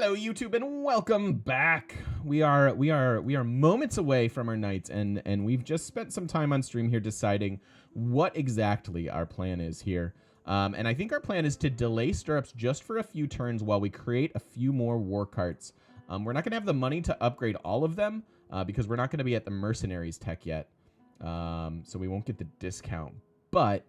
Hello, YouTube, and welcome back. We are moments away from our nights, and we've just spent some time on stream here deciding what exactly our plan is here. And I think our plan is to delay stirrups just for a few turns while we create a few more war carts. We're not going to have the money to upgrade all of them because we're not going to be at the mercenaries tech yet, so we won't get the discount. But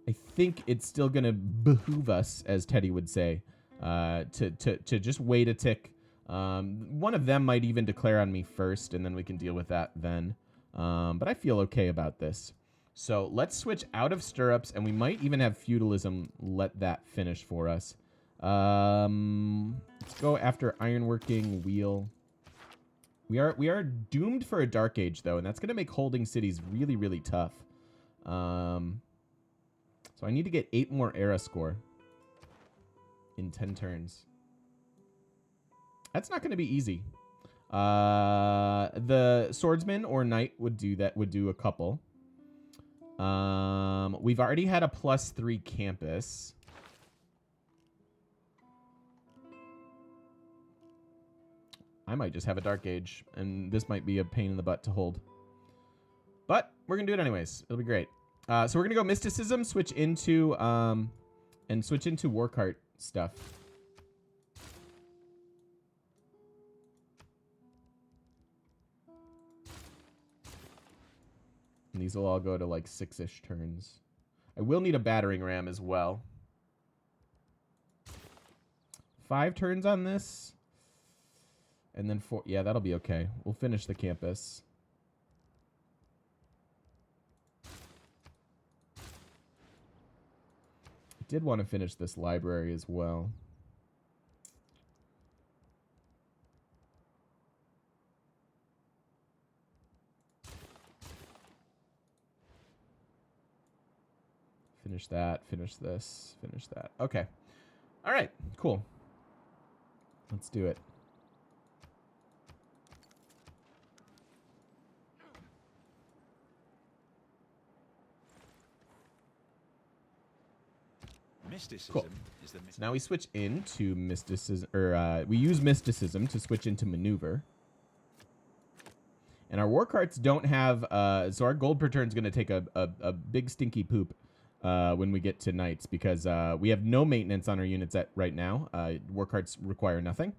I think it's still going to behoove us, as Teddy would say, to just wait a tick. One of them might even declare on me first, and then we can deal with that then. But I feel okay about this. So let's switch out of stirrups, and we might even have feudalism let that finish for us. Let's go after ironworking wheel. We are doomed for a dark age, though, and that's going to make holding cities really, really tough. So I need to get 8 more era score in 10 turns. That's not going to be easy. The swordsman or knight would do that. Would do a couple. We've already had a +3 campus. I might just have a dark age, and this might be a pain in the butt to hold. But we're gonna do it anyways. It'll be great. So we're gonna go mysticism, switch into war cart stuff. And these will all go to like 6-ish turns. I will need a battering ram as well. 5 turns on this. And then 4. Yeah, that'll be okay. We'll finish the campus. I did want to finish this library as well. Finish that, finish this, finish that. Okay. All right, cool. Let's do it. Mysticism cool. is the So now we switch into mysticism, or we use mysticism to switch into maneuver. And our war carts don't have, so our gold per turn is going to take a big stinky poop when we get to knights, because we have no maintenance on our units right now. War carts require nothing,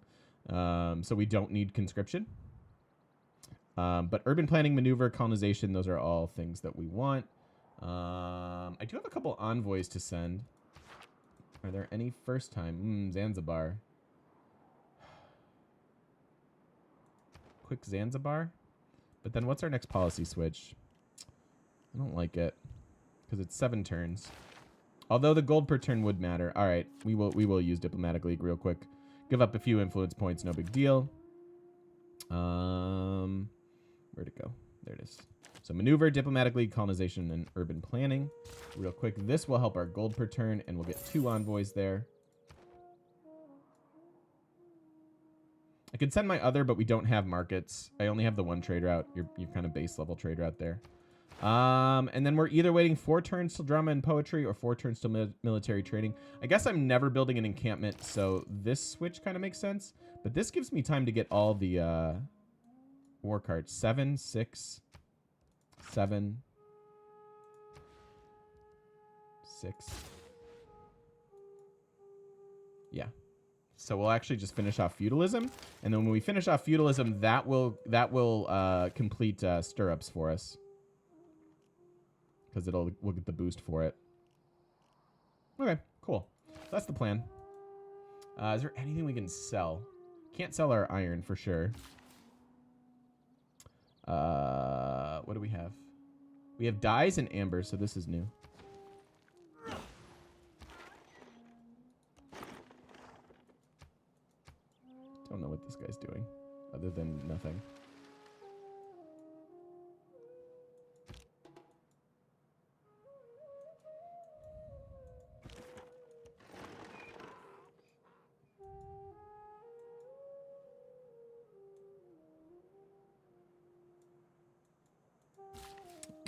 so we don't need conscription. But urban planning, maneuver, colonization, those are all things that we want. I do have a couple envoys to send. Are there any first time? Zanzibar. Quick Zanzibar. But then what's our next policy switch? I don't like it because it's 7 turns. Although the gold per turn would matter. All right, we will use diplomatic league real quick. Give up a few influence points, no big deal. Where'd it go? There it is. So maneuver, diplomatic league, colonization, and urban planning. Real quick, this will help our gold per turn, and we'll get 2 envoys there. I could send my other, but we don't have markets. I only have the 1 trade route. Your kind of base level trade route there. And then we're either waiting 4 turns till drama and poetry or 4 turns till military trading. I guess I'm never building an encampment, so this switch kind of makes sense. But this gives me time to get all the war cards. 7, 6, 7, 6. Yeah. So we'll actually just finish off feudalism, and then when we finish off feudalism, that will complete stirrups for us, because we'll get the boost for it. Okay, cool. So that's the plan. Is there anything we can sell? Can't sell our iron for sure. What do we have? We have dyes and amber, so this is new. Don't know what this guy's doing, other than nothing.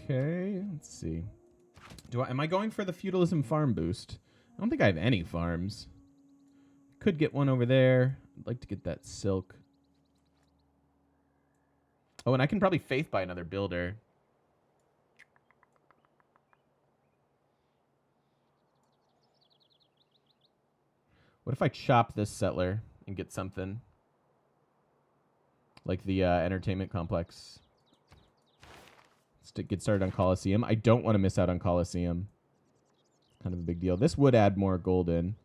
Okay, let's see. Am I going for the feudalism farm boost? I don't think I have any farms. Could get one over there. I'd like to get that silk. Oh, and I can probably faith buy another builder. What if I chop this settler and get something? Like the entertainment complex. Let's get started on Coliseum. I don't want to miss out on Coliseum. Kind of a big deal. This would add more gold in.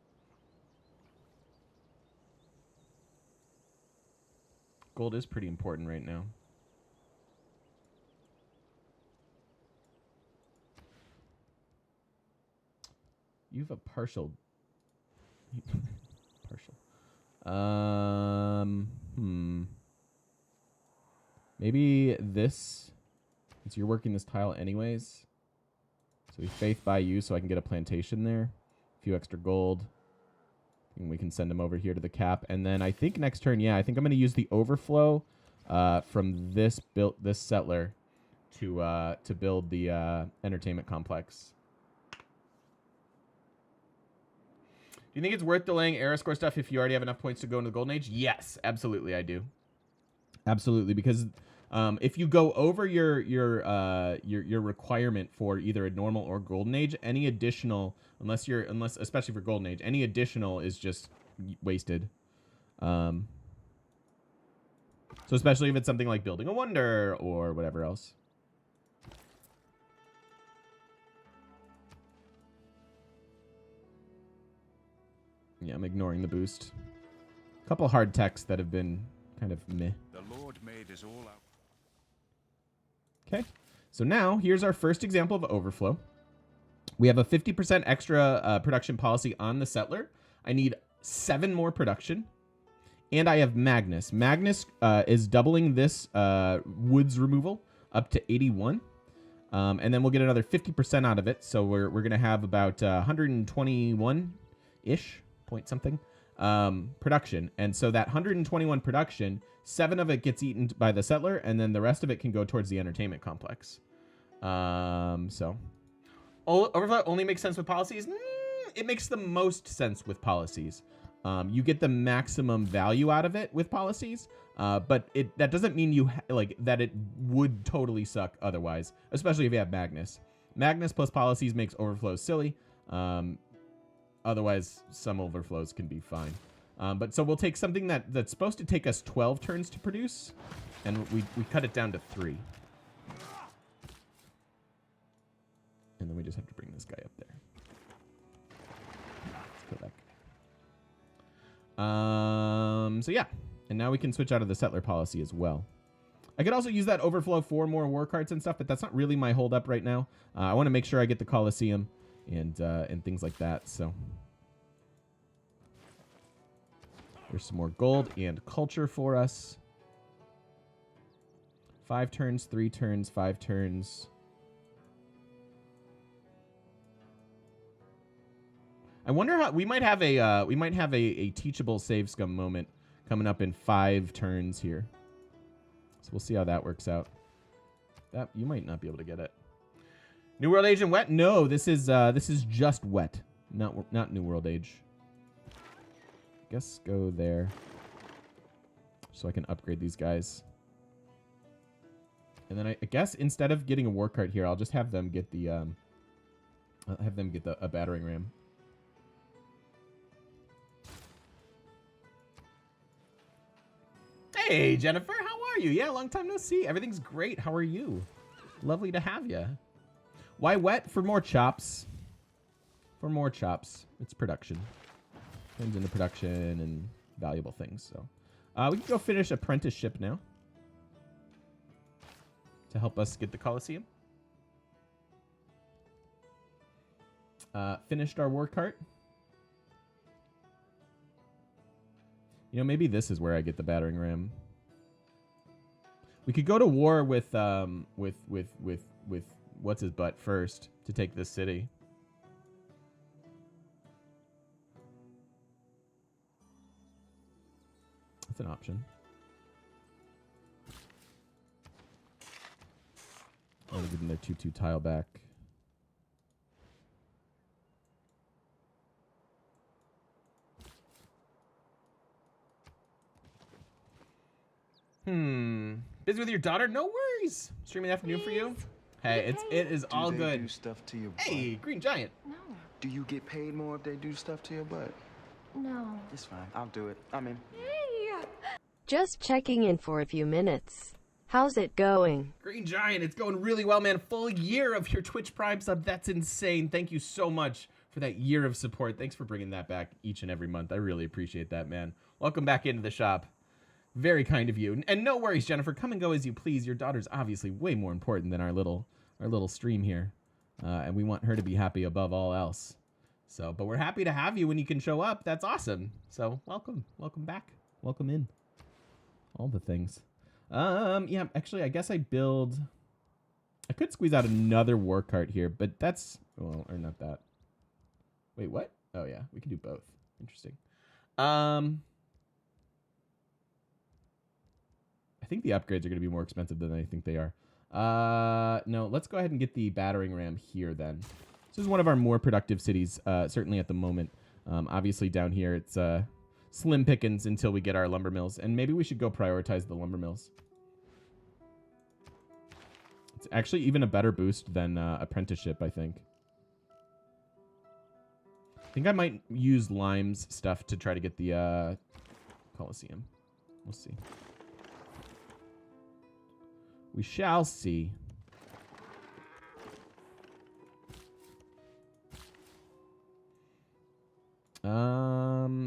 Gold is pretty important right now. You have a partial. Partial. Maybe this, since you're working this tile anyways. So we faith by you so I can get a plantation there. A few extra gold. And we can send them over here to the cap. And then I think next turn, yeah, I think I'm going to use the overflow from this settler to build the entertainment complex. Do you think it's worth delaying era score stuff if you already have enough points to go into the Golden Age? Yes, absolutely, I do. Absolutely, because if you go over your requirement for either a normal or Golden Age, any additional, unless especially for Golden Age, any additional is just wasted. So especially if it's something like building a wonder or whatever else. Yeah, I'm ignoring the boost. A couple hard techs that have been kind of meh. The Lord made us all out. Okay, so now here's our first example of overflow. We have a 50% extra production policy on the settler. I need 7 more production. And I have Magnus. Magnus is doubling this woods removal up to 81. And then we'll get another 50% out of it. So we're going to have about 121-ish. Point something production, and so that 121 production, 7 of it gets eaten by the settler, and then the rest of it can go towards the entertainment complex. So overflow only makes sense with policies. It makes the most sense with policies. You get the maximum value out of it with policies, but that doesn't mean that it would totally suck otherwise, especially if you have Magnus. Magnus plus policies makes overflow silly. Otherwise, some overflows can be fine. But so we'll take something that's supposed to take us 12 turns to produce, and we cut it down to 3. And then we just have to bring this guy up there. Let's go back. So yeah, and now we can switch out of the settler policy as well. I could also use that overflow for more war cards and stuff, but that's not really my holdup right now. I want to make sure I get the Colosseum and things like that. So there's some more gold and culture for us. 5 turns, 3 turns, 5 turns. I wonder how we might have a teachable save scum moment coming up in 5 turns here. So we'll see how that works out. That you might not be able to get it. New World Age and wet? No, this is just wet, not New World Age. Guess go there, so I can upgrade these guys. And then I guess instead of getting a war cart here, I'll just have them get the a battering ram. Hey Jennifer, how are you? Yeah, long time no see. Everything's great. How are you? Lovely to have you. Why wet? For more chops. For more chops. It's production. Turns into production and valuable things. So we can go finish apprenticeship now to help us get the Colosseum. Finished our war cart. You know, maybe this is where I get the battering ram. We could go to war with what's his butt first to take this city. That's an option. I want to give them their 2/2 tile back. Busy with your daughter? No worries. Streaming afternoon for you. Hey, it is all good. Do they do stuff to your butt? Hey, Green Giant. No. Do you get paid more if they do stuff to your butt? No. It's fine. I'll do it. I'm in. Hey! Just checking in for a few minutes. How's it going? Green Giant, it's going really well, man. Full year of your Twitch Prime sub. That's insane. Thank you so much for that year of support. Thanks for bringing that back each and every month. I really appreciate that, man. Welcome back into the shop. Very kind of you. And no worries, Jennifer. Come and go as you please. Your daughter's obviously way more important than our little stream here. And we want her to be happy above all else. So, but we're happy to have you when you can show up. That's awesome. So, welcome. Welcome back. Welcome in. All the things. Yeah, actually, I guess I could squeeze out another war cart here, but that's, well, or not that. Wait, what? Oh, yeah, we can do both. Interesting. I think the upgrades are going to be more expensive than I think they are. No, let's go ahead and get the battering ram here then. This is one of our more productive cities, certainly at the moment. Obviously down here it's slim pickings until we get our lumber mills, and maybe we should go prioritize the lumber mills. It's actually even a better boost than apprenticeship, I think. I think I might use Lime's stuff to try to get the Coliseum. We'll see. We shall see.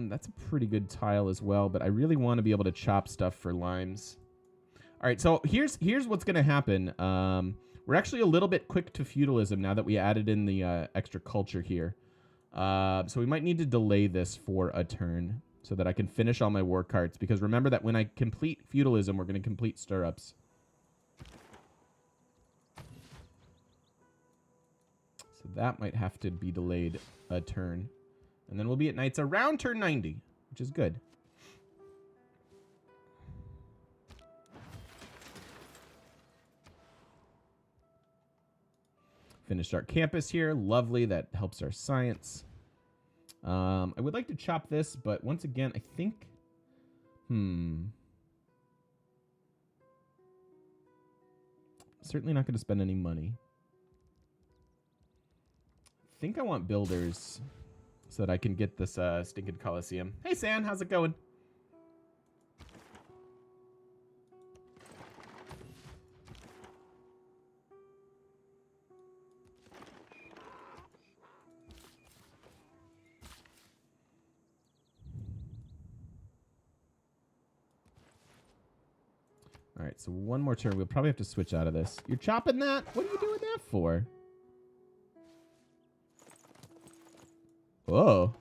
That's a pretty good tile as well, but I really want to be able to chop stuff for limes. All right, so here's what's going to happen. We're actually a little bit quick to feudalism now that we added in the extra culture here. So we might need to delay this for a turn so that I can finish all my war carts, because remember that when I complete feudalism, we're going to complete stirrups. So that might have to be delayed a turn. And then we'll be at knights around turn 90, which is good. Finished our campus here. Lovely. That helps our science. I would like to chop this, but once again, I think... Certainly not going to spend any money. I think I want builders so that I can get this stinking Coliseum. Hey, San, how's it going? All right, so one more turn. We'll probably have to switch out of this. You're chopping that? What are you doing that for? Oh.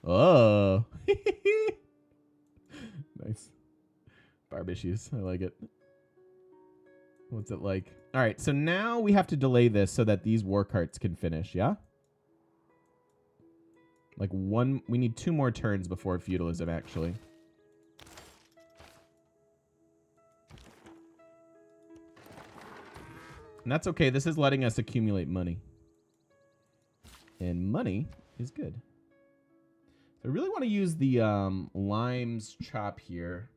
Oh. Nice. Barb issues. I like it. What's it like? All right, so now we have to delay this so that these war carts can finish, yeah? Like we need 2 more turns before feudalism, actually. And that's okay. This is letting us accumulate money. And money is good. So I really want to use the limes chop here.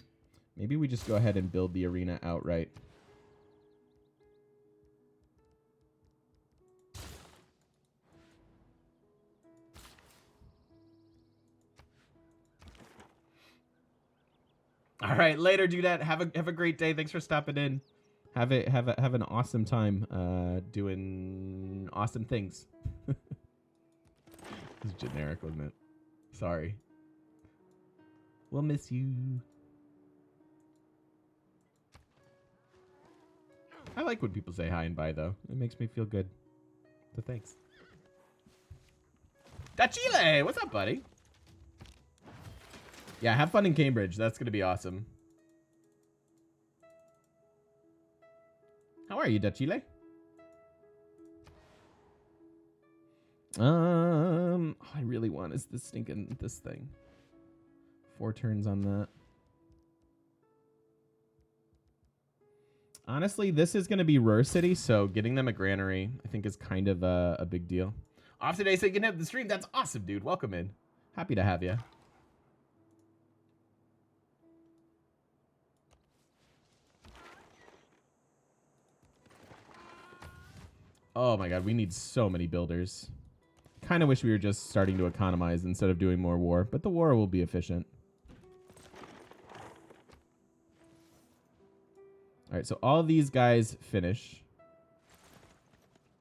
Maybe we just go ahead and build the arena outright. All right, later, Dudette. Have a great day. Thanks for stopping in. Have an awesome time doing awesome things. It's generic, wasn't it? Sorry. We'll miss you. I like when people say hi and bye, though. It makes me feel good. So thanks. Dachile! What's up, buddy? Yeah, have fun in Cambridge. That's going to be awesome. How are you, Dachile? I really want is this stinking this thing. 4 turns on that. Honestly, this is going to be Ruhr City, so getting them a granary, I think, is kind of a big deal. Off today, so you can have the stream. That's awesome, dude. Welcome in. Happy to have you. Oh my god, we need so many builders. Kind of wish we were just starting to economize instead of doing more war, but the war will be efficient. All right, so all of these guys finish.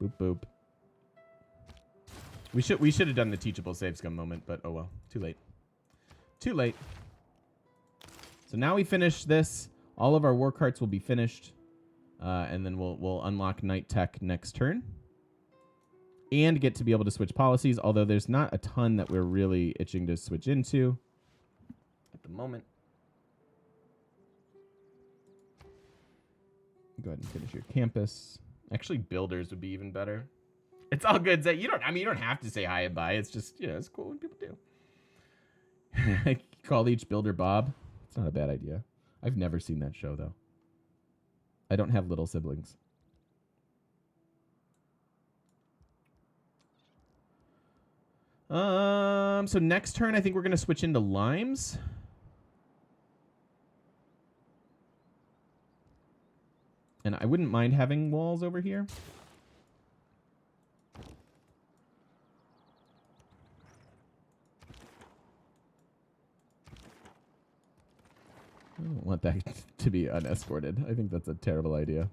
Boop boop. We should have done the teachable save scum moment, but oh well, too late. Too late. So now we finish this. All of our war carts will be finished, and then we'll unlock Knight Tech next turn, and get to be able to switch policies. Although there's not a ton that we're really itching to switch into at the moment. Go ahead and finish your campus. Actually, builders would be even better. It's all good, Zay. You don't have to say hi and bye. It's just, it's cool when people do. Call each builder Bob. It's not a bad idea. I've never seen that show, though. I don't have little siblings. So next turn, I think we're going to switch into limes. And I wouldn't mind having walls over here. I don't want that to be unescorted. I think that's a terrible idea.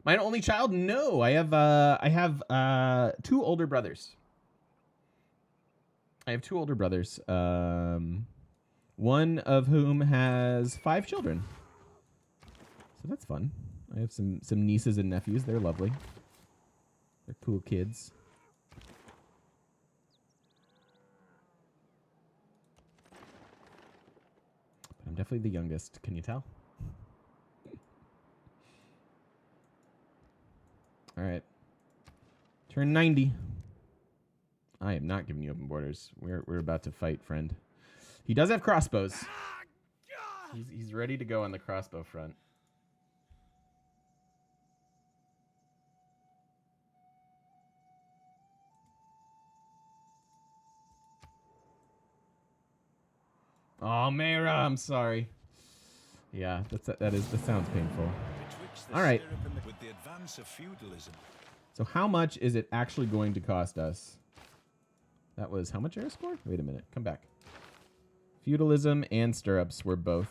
My only child? No, I have 2 older brothers. I have 2 older brothers. One of whom has 5 children. So that's fun. I have some nieces and nephews. They're lovely. They're cool kids. But I'm definitely the youngest. Can you tell? All right. Turn 90. I am not giving you open borders. We're about to fight, friend. He does have crossbows. He's ready to go on the crossbow front. Oh, Mayra, I'm sorry. Yeah, that sounds painful. All right. With the advance of feudalism. So how much is it actually going to cost us? That was how much air score? Wait a minute. Come back. Feudalism and stirrups were both.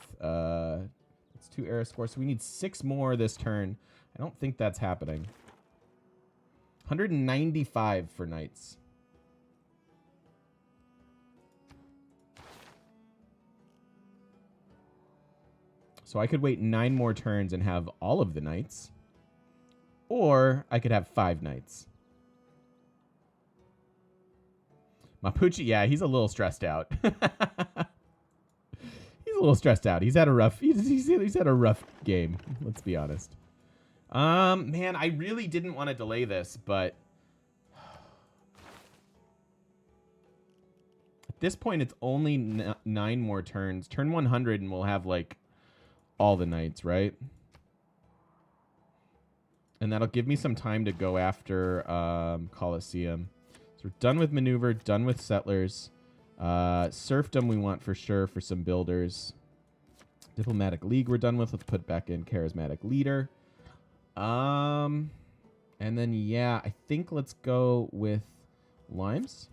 It's 2 air scores. So we need 6 more this turn. I don't think that's happening. 195 for knights. So I could wait 9 more turns and have all of the knights. Or I could have 5 knights. Mapuche, yeah, he's a little stressed out. He's a little stressed out. He's had a rough he's had a rough game, let's be honest. Man, I really didn't want to delay this, but at this point it's only 9 more turns. Turn 100 and we'll have like all the knights, right? And that'll give me some time to go after Colosseum. So we're done with maneuver, done with settlers. Serfdom we want for sure for some builders. Diplomatic League we're done with. Let's put back in Charismatic Leader. And then, yeah, I think let's go with limes.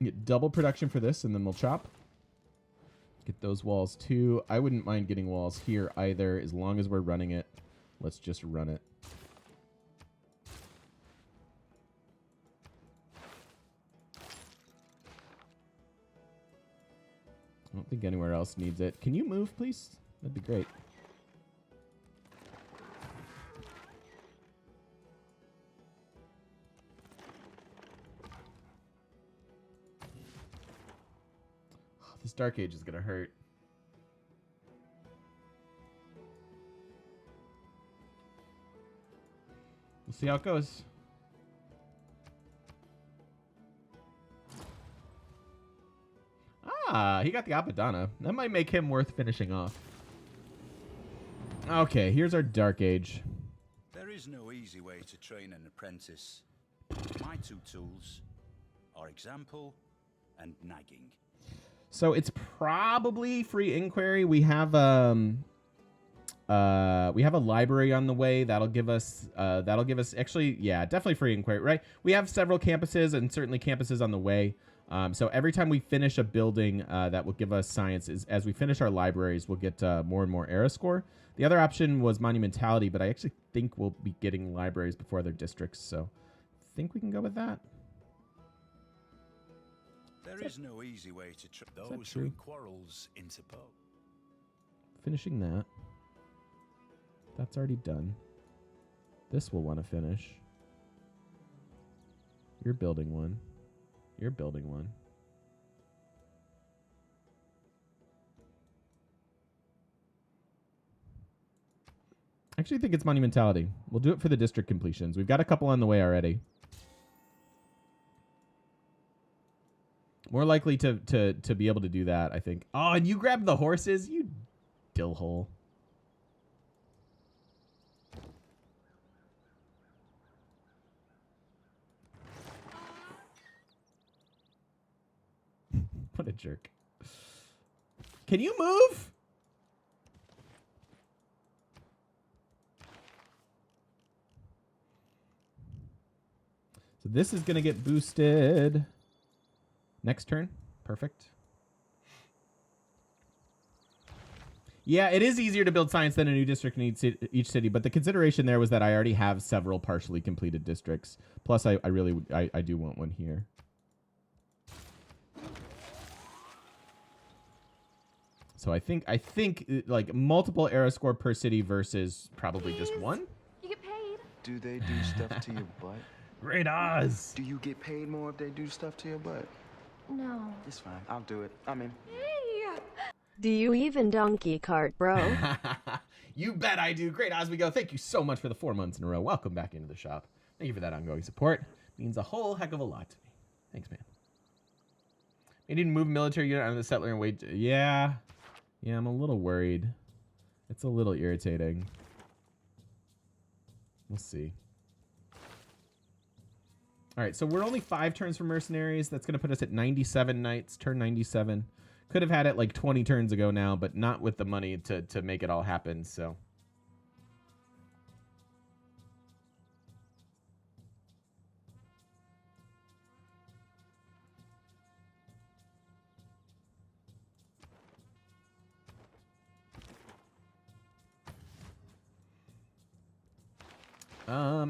Get double production for this, and then we'll chop. Get those walls, too. I wouldn't mind getting walls here, either, as long as we're running it. Let's just run it. I don't think anywhere else needs it. Can you move, please? That'd be great. This Dark Age is going to hurt. We'll see how it goes. Ah, he got the Apadana. That might make him worth finishing off. Okay, here's our Dark Age. There is no easy way to train an apprentice. My 2 tools are example and nagging. So it's probably free inquiry. We have a library on the way that'll give us actually, yeah, definitely free inquiry, right? We have several campuses and certainly campuses on the way. So every time we finish a building that will give us science, is as we finish our libraries, we'll get more and more era score. The other option was monumentality, but I actually think we'll be getting libraries before other districts, so I think we can go with that. There is no easy way to those who true? in quarrels interpose. Finishing that. That's already done. This we'll want to finish. You're building one. You're building one. I actually think it's monumentality. We'll do it for the district completions. We've got a couple on the way already. More likely to be able to do that, I think. Oh, and you grabbed the horses? You dillhole. What a jerk. Can you move? So this is going to get boosted next turn. Perfect. Yeah, it is easier to build science than a new district in each city, but the consideration there was that I already have several partially completed districts. Plus, I do want one here. So I think like multiple era score per city versus probably just one. You get paid. Do they do stuff to your butt? Great Oz. Do you get paid more if they do stuff to your butt? No. It's fine. I'll do it. I'm in. Hey. Do you even donkey cart, bro? You bet I do. Great Oswego, thank you so much for the 4 months in a row. Welcome back into the shop. Thank you for that ongoing support. Means a whole heck of a lot to me. Thanks, man. You need to move military unit on the settler and wait. Yeah, I'm a little worried. It's a little irritating. We'll see. All right, so we're only 5 turns for mercenaries. That's going to put us at 97 knights, turn 97. Could have had it like 20 turns ago now, but not with the money to make it all happen, so.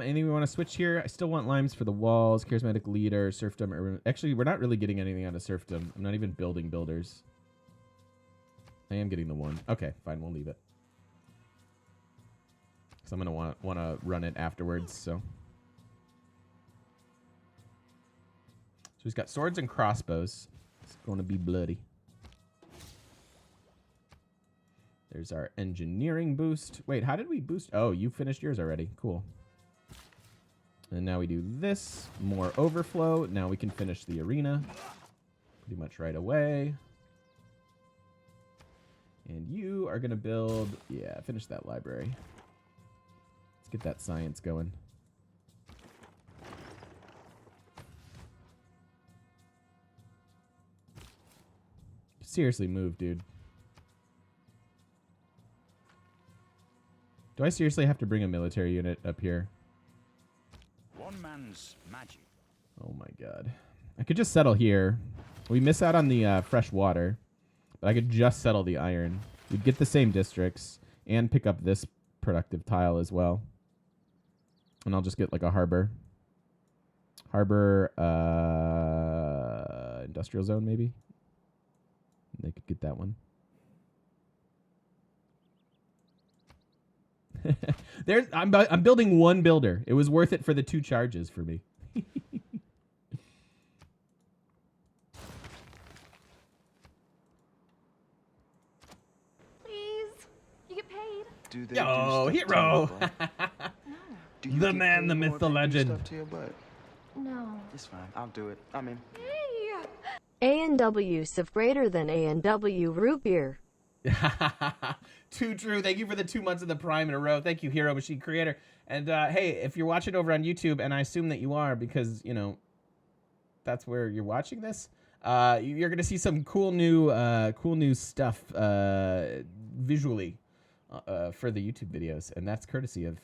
Anything we want to switch here? I still want limes for the walls, charismatic leader, serfdom, urban. Actually, we're not really getting anything out of serfdom. I'm not even building builders. I am getting the one. Okay, fine, we'll leave it. Because I'm gonna want to run it afterwards. So he's got swords and crossbows. It's going to be bloody. There's our engineering boost. Wait, how did we boost? Oh, you finished yours already. Cool. And now we do this. More overflow. Now we can finish the arena pretty much right away. And you are going to build... Yeah, finish that library. Let's get that science going. Seriously, move, dude. Do I seriously have to bring a military unit up here? One man's magic. Oh my god. I could just settle here. We miss out on the fresh water. But I could just settle the iron. We'd get the same districts. And pick up this productive tile as well. And I'll just get like a harbor. Harbor industrial zone maybe. They could get that one. I'm building one builder. It was worth it for the 2 charges for me. Please. You get paid. Do they Yo, do stuff to hero. your butt? No. Do you The get man, paid the more myth, if the they do legend. Stuff to your butt? No. It's fine. I'll do it. I'm in. Hey. A&W Sif greater than A&W root beer. Too true. Thank you for the 2 months of the Prime in a row. Thank you, Hero Machine Creator. And hey, if you're watching over on YouTube, and I assume that you are because, you know, that's where you're watching this, You're gonna see some cool new stuff visually for the YouTube videos, and that's courtesy of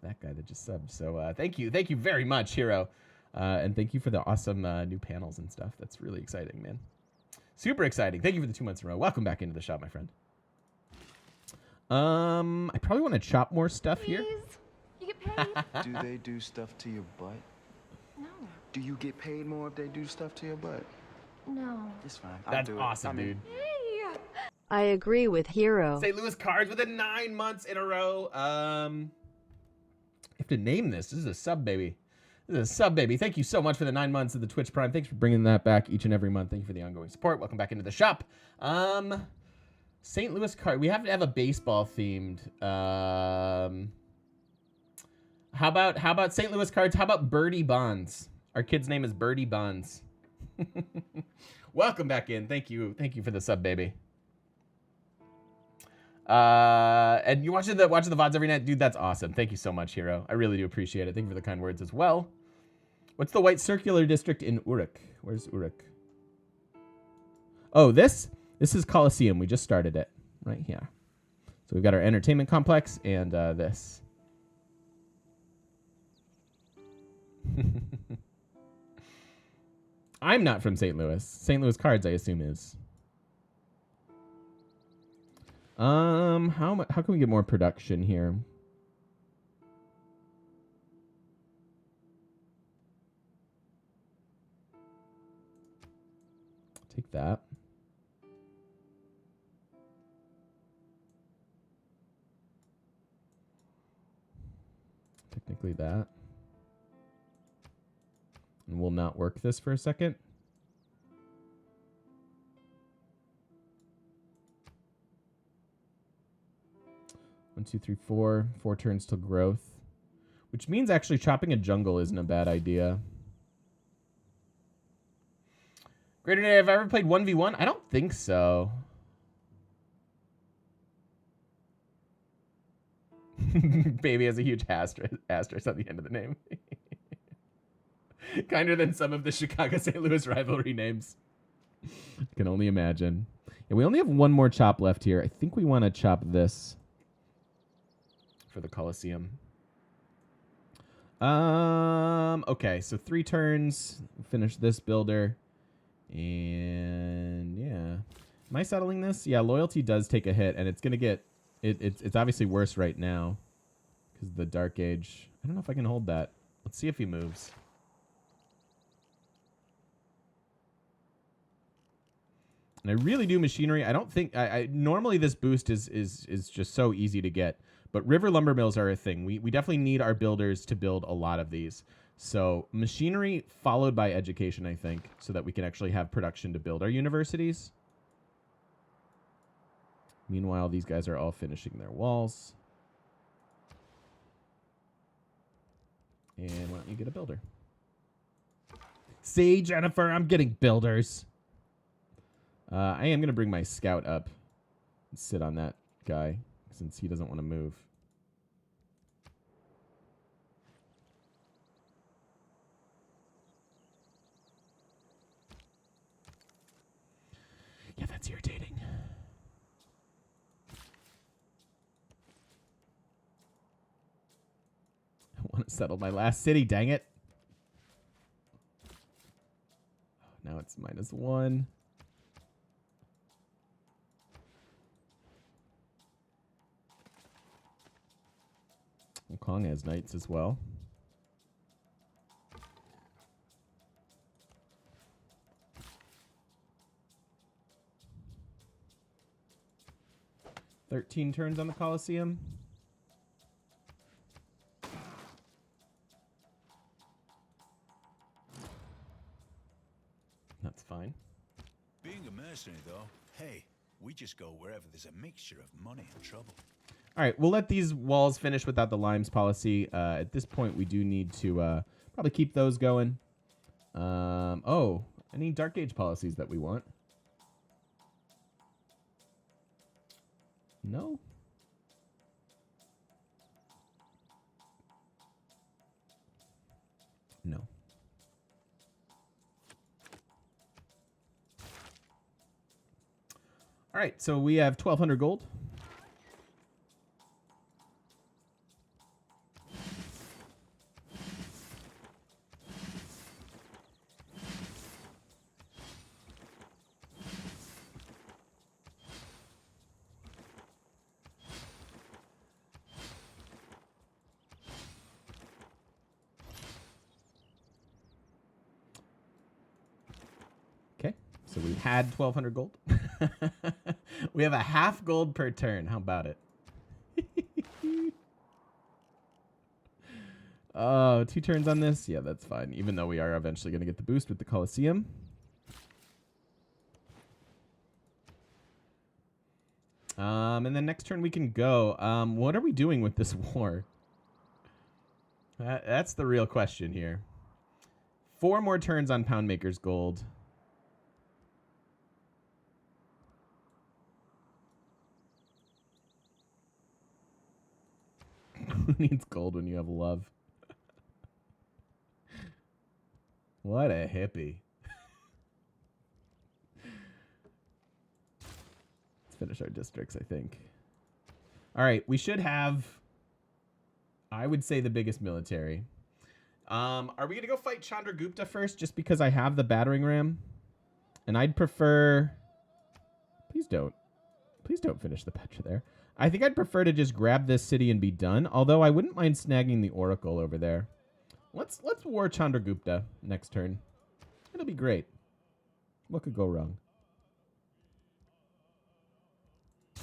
that guy that just subbed. So thank you very much, Hero, and thank you for the awesome new panels and stuff. That's really exciting, man. Super exciting. Thank you for the 2 months in a row. Welcome back into the shop, my friend. I probably want to chop more stuff here. Please. You get paid. Do they do stuff to your butt? No. Do you get paid more if they do stuff to your butt? No. It's fine. That's awesome, dude. Hey. I agree with Hero. St. Louis Cards within 9 months in a row. I have to name this. This is a sub baby. This is a sub baby. Thank you so much for the 9 months of the Twitch Prime. Thanks for bringing that back each and every month. Thank you for the ongoing support. Welcome back into the shop. St. Louis Card. We have to have a baseball themed. How about St. Louis Cards? How about Birdie Bonds? Our kid's name is Birdie Bonds. Welcome back in. Thank you for the sub, baby. And you're watching the VODs every night, dude. That's awesome. Thank you so much, Hero. I really do appreciate it. Thank you for the kind words as well. What's the white circular district in Uruk? Where's Uruk? Oh, this is Coliseum. We just started it right here. So we've got our entertainment complex and this. I'm not from St. Louis. St. Louis Cards, I assume, is. How can we get more production here? Take that. Technically that. And we'll not work this for a second. One, two, three, four. 4 turns till growth. Which means actually chopping a jungle isn't a bad idea. Greater Day, have I ever played 1v1? I don't think so. Baby has a huge asterisk on the end of the name. Kinder than some of the Chicago-St. Louis rivalry names. Can only imagine. Yeah, we only have one more chop left here. I think we want to chop this for the Coliseum. Okay, so 3 turns. Finish this builder. And yeah. Am I settling this? Yeah, loyalty does take a hit, and it's gonna get it's obviously worse right now. Because of the Dark Age. I don't know if I can hold that. Let's see if he moves. And I really do machinery. I don't think I normally this boost is just so easy to get. But river lumber mills are a thing. We definitely need our builders to build a lot of these. So machinery followed by education, I think, so that we can actually have production to build our universities. Meanwhile, these guys are all finishing their walls. And why don't you get a builder? See, Jennifer, I'm getting builders. I am going to bring my scout up and sit on that guy since he doesn't want to move. Yeah, that's irritating. I want to settle my last city, dang it. Now it's -1. Kong has knights as well. "13 turns on the Coliseum. That's fine. Being a mercenary, though, hey, we just go wherever there's a mixture of money and trouble. All right, we'll let these walls finish without the limes policy. At this point, we do need to probably keep those going. Oh, any Dark Age policies that we want? No? No. All right, so we have 1,200 gold. Okay, so we had 1,200 gold. We have a half gold per turn. How about it? Oh, 2 turns on this? Yeah, that's fine. Even though we are eventually going to get the boost with the Colosseum. And then next turn we can go. What are we doing with this war? That's the real question here. 4 more turns on Poundmaker's gold. Who needs gold when you have love? What a hippie. Let's finish our districts, I think. All right, we should have, I would say, the biggest military. Are we going to go fight Chandragupta first just because I have the battering ram? And I'd prefer... Please don't finish the Petra there. I think I'd prefer to just grab this city and be done, although I wouldn't mind snagging the Oracle over there. Let's war Chandragupta next turn. It'll be great. What could go wrong?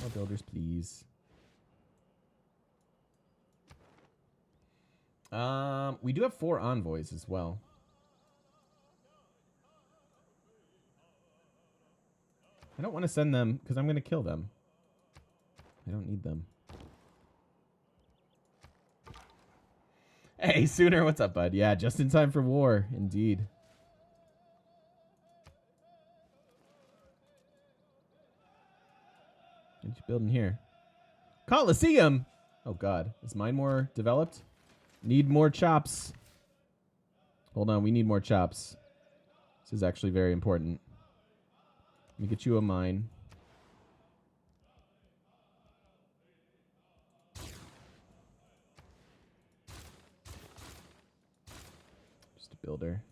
More builders, please. We do have 4 envoys as well. I don't want to send them because I'm going to kill them. I don't need them. Hey, Sooner, what's up, bud? Yeah, just in time for war, indeed. What you building here? Colosseum! Oh, God. Is mine more developed? Need more chops. Hold on, we need more chops. This is actually very important. Let me get you a mine. Just a builder.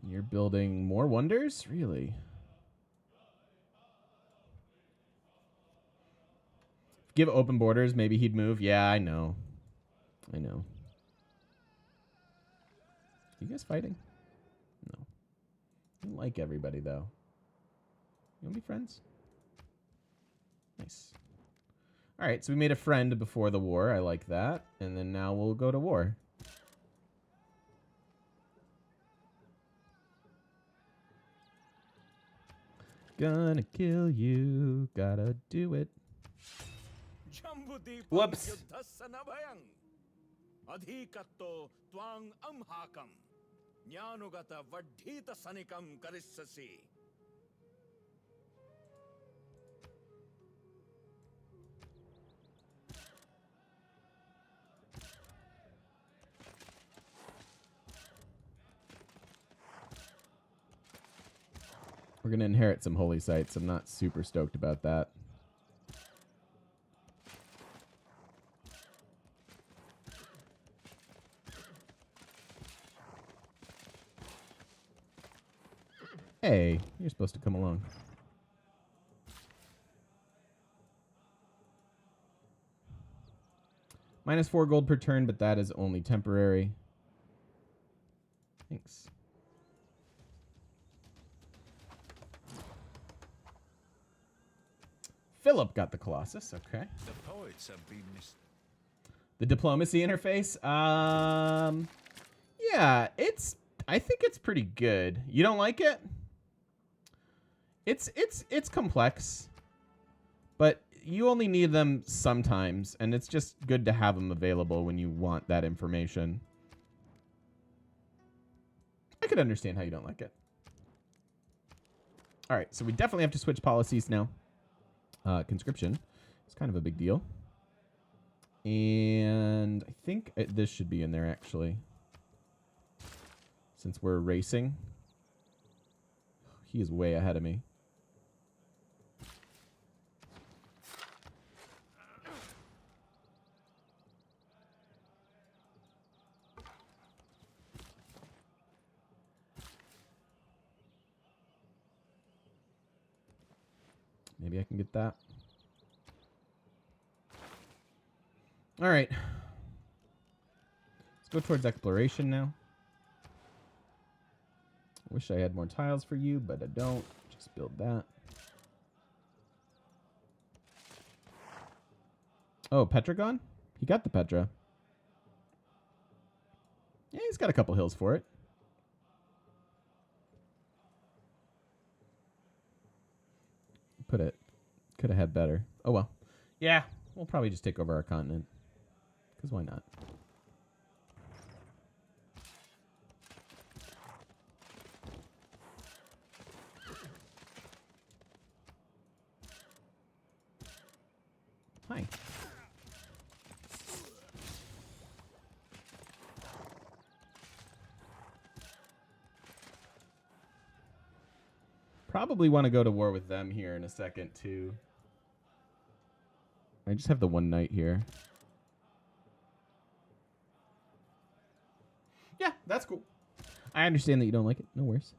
You're building more wonders? Really? Give open borders, maybe he'd move. Yeah, I know. I know. You guys fighting? No. I don't like everybody, though. You want to be friends? Nice. All right, so we made a friend before the war. I like that. And then now we'll go to war. Gonna kill you. Gotta do it. Whoops. We're going to inherit some holy sites. I'm not super stoked about that. Hey, you're supposed to come along. -4 gold per turn, but that is only temporary. Thanks. Philip got the Colossus. Okay. The poets have been The diplomacy interface. Yeah, I think it's pretty good. You don't like it? It's complex, but you only need them sometimes, and it's just good to have them available when you want that information. I could understand how you don't like it. All right, so we definitely have to switch policies now. Conscription is kind of a big deal. And I think this should be in there, actually. since we're racing. He is way ahead of me. Maybe I can get that. All right. Let's go towards exploration now. Wish I had more tiles for you, but I don't. Just build that. Oh, Petragon? He got the Petra. Yeah, he's got a couple hills for it. Put it. Could have had better. Oh, well. Yeah, we'll probably just take over our continent. Because why not? Hi. Probably want to go to war with them here in a second, too. I just have the one knight here. Yeah, that's cool. I understand that you don't like it. No worries.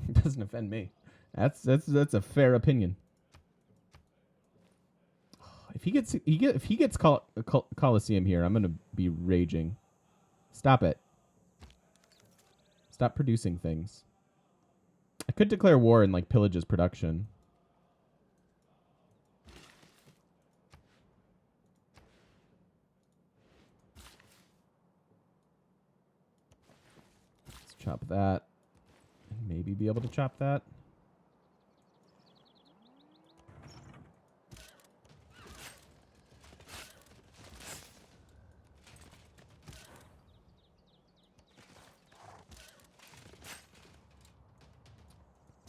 It doesn't offend me. That's a fair opinion. If he gets Colosseum here, I'm gonna be raging. Stop it. Stop producing things. I could declare war and like pillage his production. Let's chop that. And maybe be able to chop that.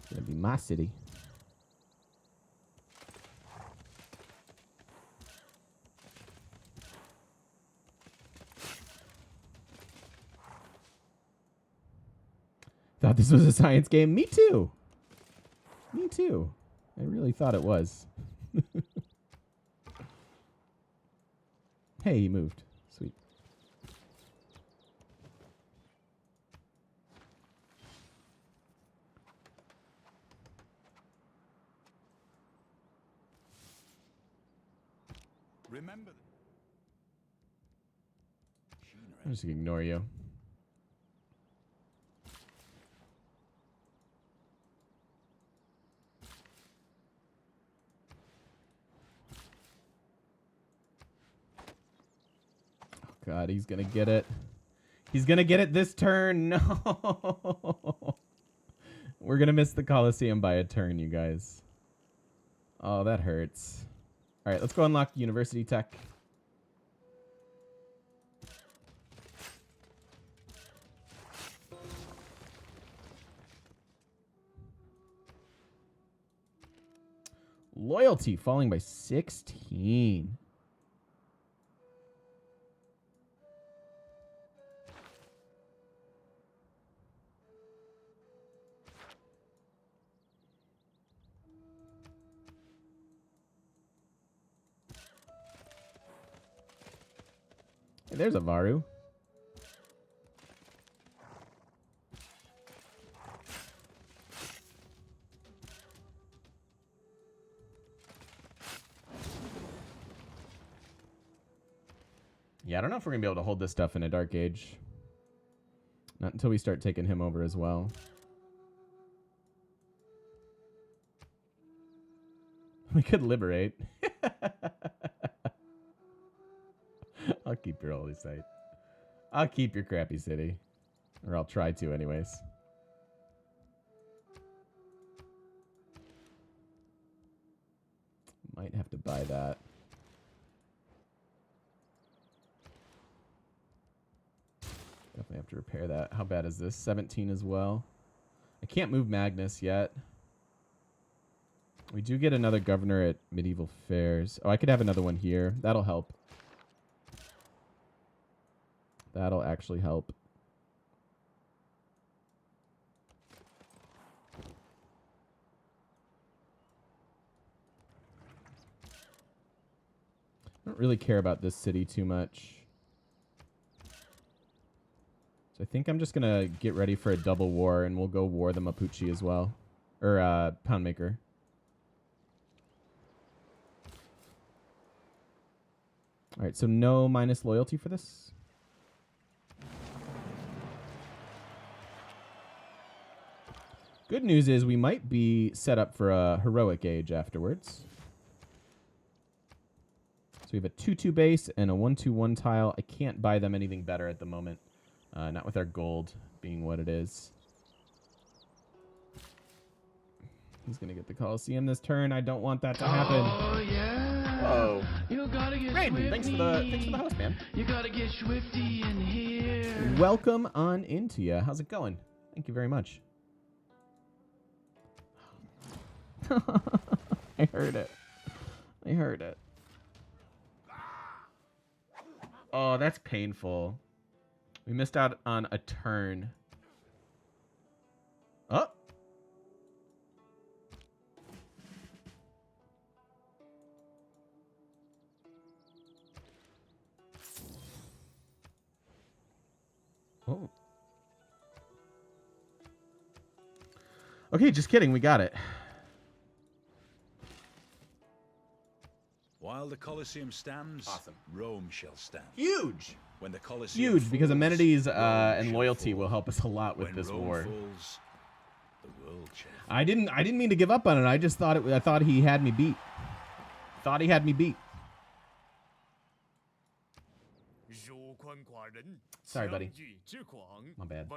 Gonna be my city. Thought this was a science game. Me too. Me too. I really thought it was. Hey, he moved. Sweet. Remember. I'm just gonna ignore you. Oh God, he's gonna get it. He's gonna get it this turn. No. We're gonna miss the Colosseum by a turn, you guys. Oh, that hurts. All right, let's go unlock University Tech. Loyalty falling by 16. Hey, there's a Varu. Yeah, I don't know if we're going to be able to hold this stuff in a Dark Age. Not until we start taking him over as well. We could liberate. I'll keep your holy site. I'll keep your crappy city. Or I'll try to anyways. Might have to buy that. Definitely have to repair that. How bad is this? 17 as well. I can't move Magnus yet. We do get another governor at Medieval Fairs. Oh, I could have another one here. That'll help. That'll actually help. really care about this city too much. So I think I'm just going to get ready for a double war, and we'll go war the Mapuche as well. Or Poundmaker. All right, so no minus loyalty for this. Good news is we might be set up for a heroic age afterwards. So we have a 2-2 base and a 1-2-1 tile. I can't buy them anything better at the moment. Not with our gold being what it is. He's going to get the Coliseum this turn. I don't want that to happen. Oh, yeah. Whoa. You gotta get Raiden, thanks for the host, man. You gotta get swifty in here. Welcome on into ya. How's it going? Thank you very much. I heard it. I heard it. Oh, that's painful. We missed out on a turn. Oh. Oh. Okay, just kidding. We got it. While the Colosseum stands, Awesome. Rome shall stand. Huge. When the Colosseum Huge, because falls, amenities Rome and shall loyalty fall. will help us a lot with When this Rome war. falls, the world shall fall. I didn't mean to give up on it. I just thought I thought he had me beat. Thought he had me beat. Sorry, buddy. My bad.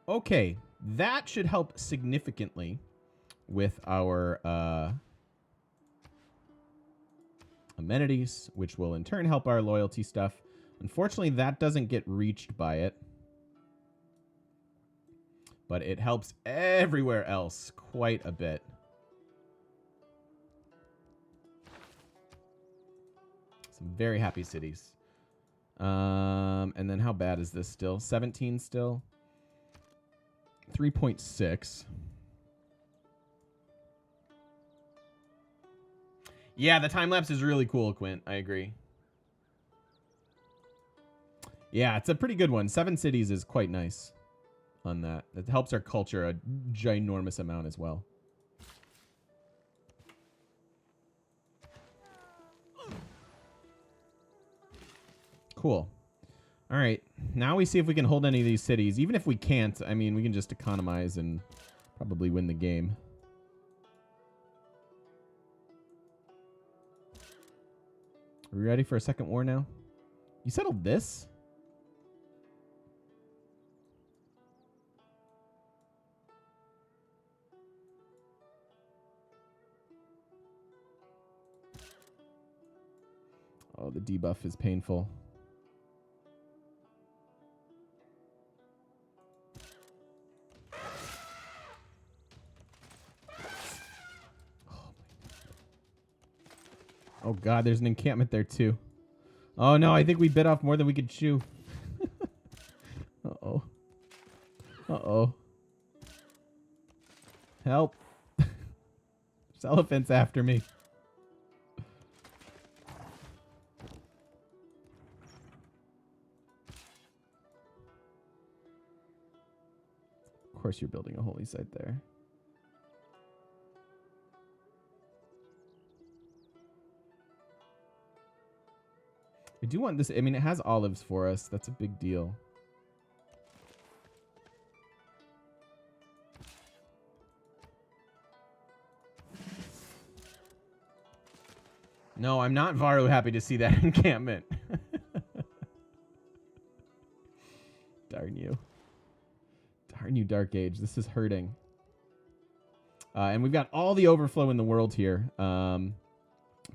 Okay, that should help significantly with our amenities, which will in turn help our loyalty stuff. Unfortunately, that doesn't get reached by it. But it helps everywhere else quite a bit. Some very happy cities. And then how bad is this still? 17 still? 3.6. Yeah, the time lapse is really cool, Quint. I agree. Yeah, it's a pretty good one. 7 cities is quite nice on that. It helps our culture a ginormous amount as well. Cool. All right. Now we see if we can hold any of these cities. Even if we can't, I mean, we can just economize and probably win the game. Are we ready for a second war now? You settled this? Oh, the debuff is painful. Oh god, there's an encampment there too. Oh no, I think we bit off more than we could chew. Uh-oh. Uh-oh. Help. There's elephants after me. Of course you're building a holy site there. I do want this. I mean, it has olives for us. That's a big deal. No, I'm not Varu happy to see that encampment. Darn you. Darn you, Dark Age. This is hurting. And we've got all the overflow in the world here.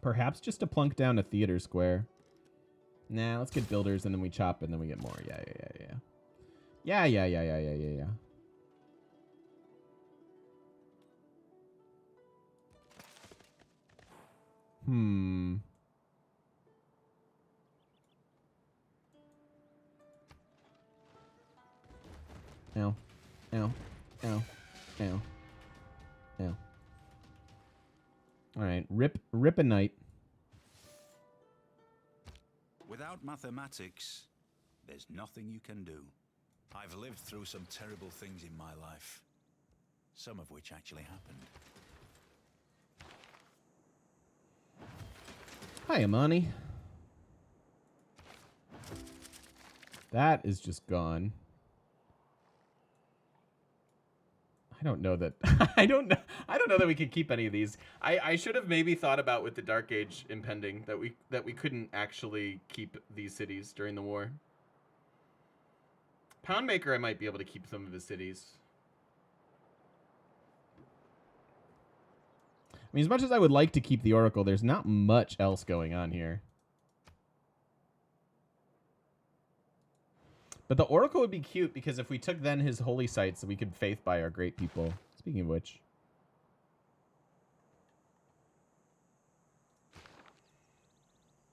Perhaps just to plunk down a theater square. Nah, let's get builders and then we chop and then we get more. Yeah. Yeah. Ow. Ow. Ow. All right, rip a night. Without mathematics, there's nothing you can do. I've lived through some terrible things in my life, some of which actually happened. Hi, Amani. That is just gone. I don't know that I don't know that we could keep any of these. I should have maybe thought about with the Dark Age impending that we couldn't actually keep these cities during the war. Poundmaker, I might be able to keep some of his cities. I mean, as much as I would like to keep the Oracle, there's not much else going on here. But the Oracle would be cute because if we took then his holy sites, we could faith by our great people. Speaking of which.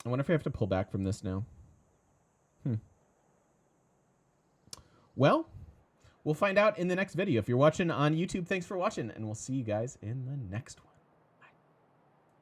I wonder if we have to pull back from this now. Well, we'll find out in the next video. If you're watching on YouTube, thanks for watching, and we'll see you guys in the next one.